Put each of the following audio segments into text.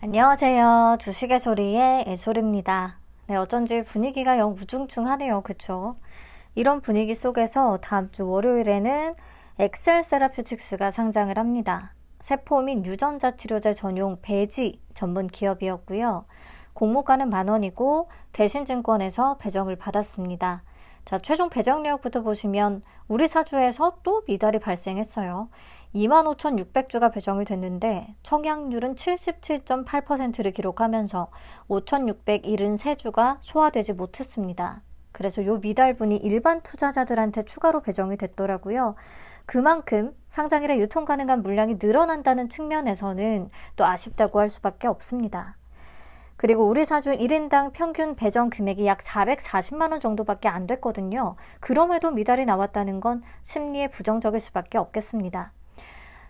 안녕하세요. 주식의 소리의 애솔입니다. 네, 어쩐지 분위기가 영 우중충하네요. 그쵸? 이런 분위기 속에서 다음 주 월요일에는 엑셀 세라퓨틱스가 상장을 합니다. 세포 및 유전자 치료제 전용 배지 전문 기업이었고요. 공모가는 10,000원이고 대신증권에서 배정을 받았습니다. 자, 최종 배정내역부터 보시면 우리 사주에서 또 미달이 발생했어요. 25,600주가 배정이 됐는데 청약률은 77.8%를 기록하면서 5,673주가 소화되지 못했습니다. 그래서 요 미달분이 일반 투자자들한테 추가로 배정이 됐더라고요. 그만큼 상장일에 유통 가능한 물량이 늘어난다는 측면에서는 또 아쉽다고 할 수밖에 없습니다. 그리고 우리 사주 1인당 평균 배정 금액이 약 440만 원 정도밖에 안 됐거든요. 그럼에도 미달이 나왔다는 건 심리에 부정적일 수밖에 없겠습니다.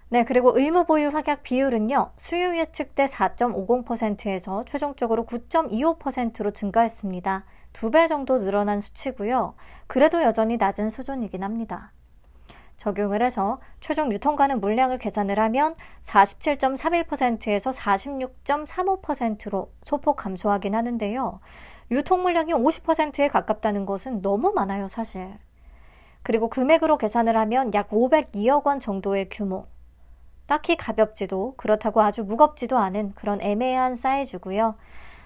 네, 그리고 의무 보유 확약 비율은요. 수요 예측 때 4.50%에서 최종적으로 9.25%로 증가했습니다. 2배 정도 늘어난 수치고요. 그래도 여전히 낮은 수준이긴 합니다. 적용을 해서 최종 유통 가능 물량을 계산을 하면 47.31%에서 46.35%로 소폭 감소하긴 하는데요. 유통 물량이 50%에 가깝다는 것은 너무 많아요, 사실. 그리고 금액으로 계산을 하면 약 502억 원 정도의 규모. 딱히 가볍지도 그렇다고 아주 무겁지도 않은 그런 애매한 사이즈고요.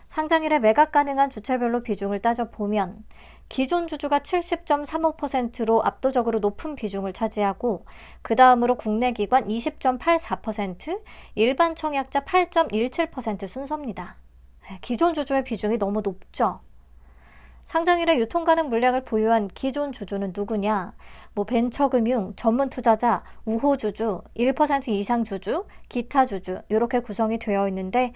상장일에 매각 가능한 주체별로 비중을 따져보면 기존 주주가 70.35%로 압도적으로 높은 비중을 차지하고 그 다음으로 국내 기관 20.84%, 일반 청약자 8.17% 순서입니다. 기존 주주의 비중이 너무 높죠. 상장일에 유통 가능 물량을 보유한 기존 주주는 누구냐? 벤처금융, 전문 투자자, 우호 주주, 1% 이상 주주, 기타 주주 이렇게 구성이 되어 있는데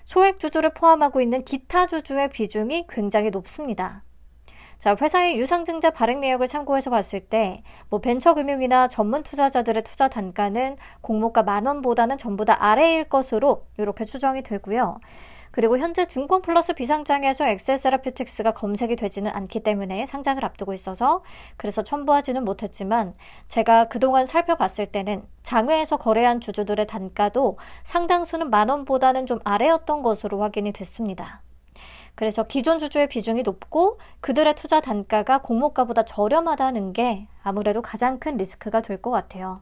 소액 주주를 포함하고 있는 기타 주주의 비중이 굉장히 높습니다. 자, 회사의 유상증자 발행 내역을 참고해서 봤을 때 벤처금융이나 전문 투자자들의 투자 단가는 공모가 10,000원보다는 전부 다 아래일 것으로 이렇게 추정이 되고요. 그리고 현재 증권 플러스 비상장에서 엑셀 세라퓨틱스가 검색이 되지는 않기 때문에 상장을 앞두고 있어서 그래서 첨부하지는 못했지만 제가 그동안 살펴봤을 때는 장외에서 거래한 주주들의 단가도 상당수는 10,000원보다는 좀 아래였던 것으로 확인이 됐습니다. 그래서 기존 주주의 비중이 높고 그들의 투자 단가가 공모가보다 저렴하다는 게 아무래도 가장 큰 리스크가 될 것 같아요.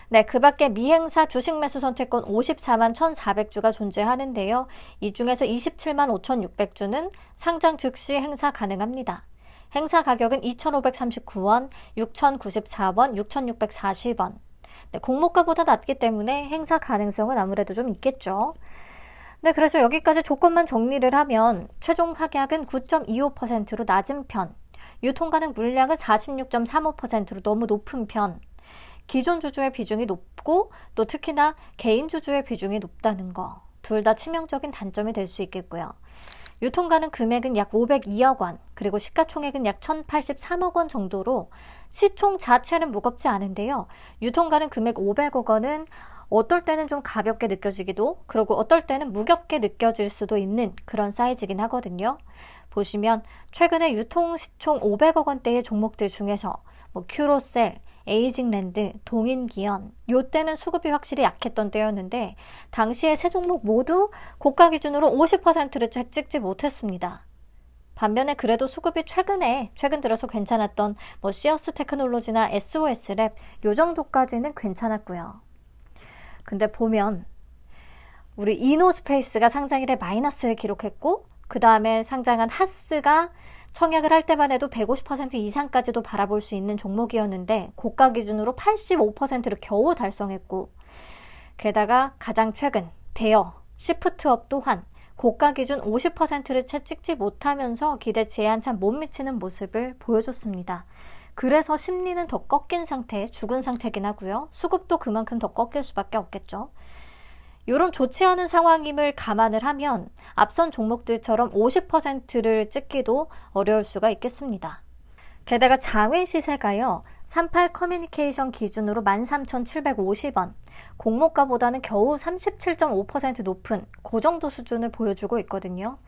네, 그 밖에 미행사 주식 매수 선택권 54만 1,400주가 존재하는데요. 이 중에서 27만 5,600주는 상장 즉시 행사 가능합니다. 행사 가격은 2,539원, 6,094원, 6,640원. 네, 공모가보다 낮기 때문에 행사 가능성은 아무래도 좀 있겠죠. 네, 그래서 여기까지 조건만 정리를 하면 최종 확약은 9.25%로 낮은 편, 유통 가능 물량은 46.35%로 너무 높은 편, 기존 주주의 비중이 높고 또 특히나 개인 주주의 비중이 높다는 거. 둘 다 치명적인 단점이 될 수 있겠고요. 유통 가능 금액은 약 502억 원, 그리고 시가총액은 약 1,083억 원 정도로 시총 자체는 무겁지 않은데요. 유통 가능 금액 500억 원은 어떨 때는 좀 가볍게 느껴지기도, 그리고 어떨 때는 무겁게 느껴질 수도 있는 그런 사이즈긴 하거든요. 보시면 최근에 유통 시총 500억 원대의 종목들 중에서 큐로셀, 에이징랜드, 동인기현 요때는 수급이 확실히 약했던 때였는데 당시에 세 종목 모두 고가 기준으로 50%를 찍지 못했습니다. 반면에 그래도 수급이 최근 들어서 괜찮았던 시어스 테크놀로지나 SOS랩 요 정도까지는 괜찮았고요. 근데 보면 우리 이노스페이스가 상장일에 마이너스를 기록했고 그 다음에 상장한 하스가 청약을 할 때만 해도 150% 이상까지도 바라볼 수 있는 종목이었는데 고가 기준으로 85%를 겨우 달성했고 게다가 가장 최근 대여, 시프트업 또한 고가 기준 50%를 채 찍지 못하면서 기대치에 한참 못 미치는 모습을 보여줬습니다. 그래서 심리는 더 꺾인 상태, 죽은 상태긴 하고요. 수급도 그만큼 더 꺾일 수밖에 없겠죠. 이런 좋지 않은 상황임을 감안을 하면 앞선 종목들처럼 50%를 찍기도 어려울 수가 있겠습니다. 게다가 장외 시세가요. 38 커뮤니케이션 기준으로 13,750원, 공모가보다는 겨우 37.5% 높은 그 정도 수준을 보여주고 있거든요.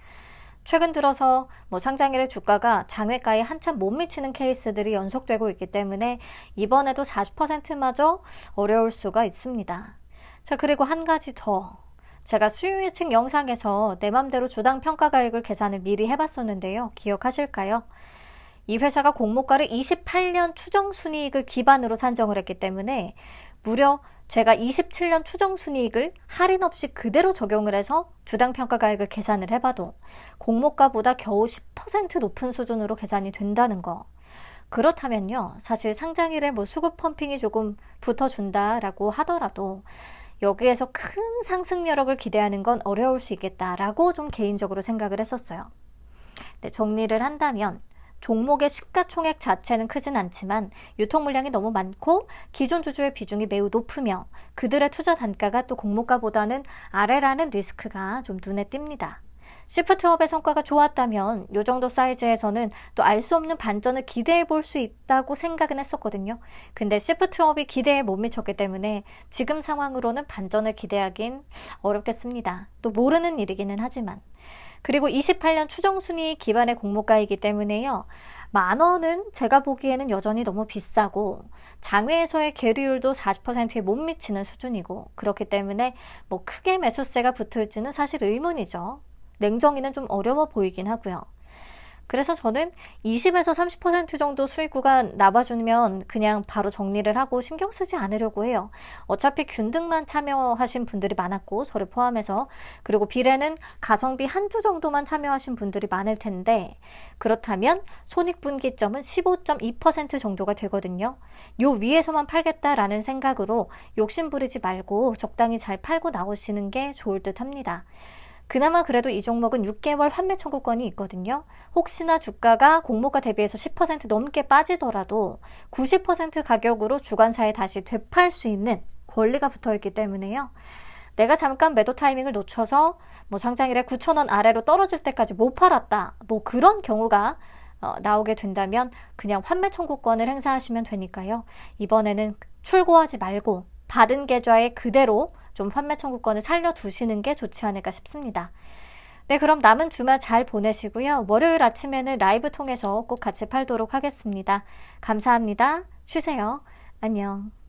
최근 들어서 상장일의 주가가 장외가에 한참 못 미치는 케이스들이 연속되고 있기 때문에 이번에도 40%마저 어려울 수가 있습니다. 자, 그리고 한 가지 더. 제가 수요 예측 영상에서 내 맘대로 주당 평가가액을 계산을 미리 해봤었는데요. 기억하실까요? 이 회사가 공모가를 28년 추정순이익을 기반으로 산정을 했기 때문에 무려 제가 27년 추정순이익을 할인 없이 그대로 적용을 해서 주당 평가가액을 계산을 해봐도 공모가보다 겨우 10% 높은 수준으로 계산이 된다는 거. 그렇다면요, 사실 상장일에 뭐 수급 펌핑이 조금 붙어준다라고 하더라도 여기에서 큰 상승 여력을 기대하는 건 어려울 수 있겠다라고 좀 개인적으로 생각을 했었어요. 네, 정리를 한다면 종목의 시가총액 자체는 크진 않지만 유통 물량이 너무 많고 기존 주주의 비중이 매우 높으며 그들의 투자 단가가 또 공모가보다는 아래라는 리스크가 좀 눈에 띕니다. 시프트업의 성과가 좋았다면 이 정도 사이즈에서는 또 알 수 없는 반전을 기대해 볼 수 있다고 생각은 했었거든요. 근데 시프트업이 기대에 못 미쳤기 때문에 지금 상황으로는 반전을 기대하긴 어렵겠습니다. 또 모르는 일이기는 하지만. 그리고 28년 추정순위 기반의 공모가이기 때문에요. 10,000원은 제가 보기에는 여전히 너무 비싸고 장외에서의 계류율도 40%에 못 미치는 수준이고 그렇기 때문에 뭐 크게 매수세가 붙을지는 사실 의문이죠. 냉정히는 좀 어려워 보이긴 하고요. 그래서 저는 20에서 30% 정도 수익 구간 나와주면 그냥 바로 정리를 하고 신경 쓰지 않으려고 해요. 어차피 균등만 참여하신 분들이 많았고 저를 포함해서 그리고 비례는 가성비 한 주 정도만 참여하신 분들이 많을 텐데 그렇다면 손익분기점은 15.2% 정도가 되거든요. 요 위에서만 팔겠다라는 생각으로 욕심 부리지 말고 적당히 잘 팔고 나오시는 게 좋을 듯 합니다. 그나마 그래도 이 종목은 6개월 환매 청구권이 있거든요. 혹시나 주가가 공모가 대비해서 10% 넘게 빠지더라도 90% 가격으로 주관사에 다시 되팔 수 있는 권리가 붙어있기 때문에요. 내가 잠깐 매도 타이밍을 놓쳐서 뭐 상장일에 9,000원 아래로 떨어질 때까지 못 팔았다. 뭐 그런 경우가 나오게 된다면 그냥 환매 청구권을 행사하시면 되니까요. 이번에는 출고하지 말고 받은 계좌에 그대로 좀 환매 청구권을 살려두시는 게 좋지 않을까 싶습니다. 네, 그럼 남은 주말 잘 보내시고요. 월요일 아침에는 라이브 통해서 꼭 같이 팔도록 하겠습니다. 감사합니다. 쉬세요. 안녕.